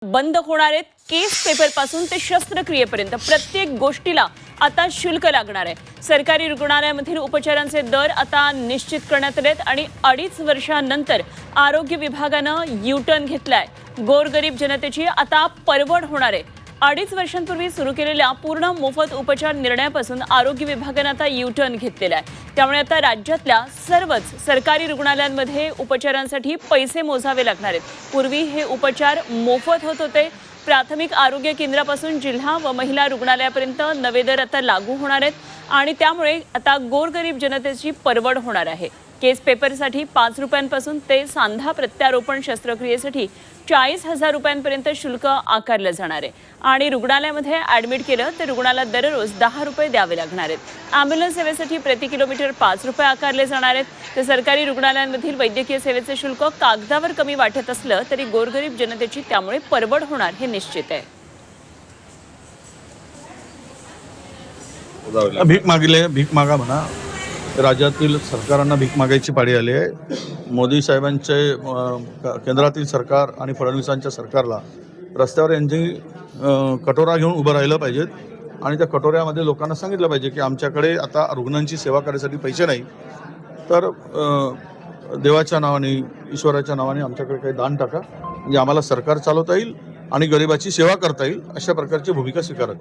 बंद होणार आहेत। केस पेपरपासून ते शस्त्रक्रियेपर्यंत प्रत्येक गोष्टीला आता शुल्क लागणार आहे। सरकारी रुग्णालयामधील उपचारांचे दर आता निश्चित करण्यात आलेत आणि 2.5 वर्षांनंतर आरोग्य विभागानं यू-टर्न घेतलाय। गोरगरीब जनतेची आता परवड होणार आहे। 2.5 वर्षांपूर्वी सुरू केलेल्या पूर्ण मोफत उपचार निर्णयापासून आरोग्य विभागाने आता यू-टर्न घेतलेला आहे। त्यामुळे आता राज्यातल्या सर्वच सरकारी रुग्णालयांमध्ये उपचारांसाठी पैसे मोजावे लागणार आहेत। पूर्वी हे उपचार मोफत होत होते। प्राथमिक आरोग्य केंद्रापासून जिल्हा व महिला रुग्णालयापर्यंत नवे दर आता लागू होणार आहेत आणि त्यामुळे आता गोरगरीब जनतेची परवड होणार आहे। केस पेपरसाठी 5 रुपयांपासून ते सांधा प्रत्यारोपण शस्त्रक्रियेसाठी 40,000 रुपयांपर्यंत शुल्क आकारले जाणार आहे आणि रुग्णालयामध्ये ॲडमिट केलं तर रुग्णाला दररोज 10 रुपये द्यावे लागणार आहेत। ॲम्ब्युलन्स सेवेसाठी प्रति किलोमीटर 5 रुपये आकारले जाणार आहेत। तर सरकारी रुग्णालयांमधील वैद्यकीय सेवेचे शुल्क कागदावर कमी वाटत असलं तरी गोरगरीब जनतेची त्यामुळे परवड होणार हे निश्चित आहे। भीक मागा म्हणा। राज्यातील सरकारांना भीक मागायची पाळी आली आहे। मोदी साहेबांचे केंद्रातील सरकार आणि फडणवीसांच्या सरकारला रस्त्यावर यांची कटोरा घेऊन उभं राहिलं पाहिजेत आणि त्या कटोऱ्यामध्ये लोकांना सांगितलं पाहिजे की आमच्याकडे आता रुग्णांची सेवा करण्यासाठी पैसे नाही, तर देवाच्या नावाने ईश्वराच्या नावाने आमच्याकडे काही दान टाका, म्हणजे आम्हाला सरकार चालवता येईल आणि गरिबाची सेवा करता येईल, अशा प्रकारची भूमिका स्वीकारत।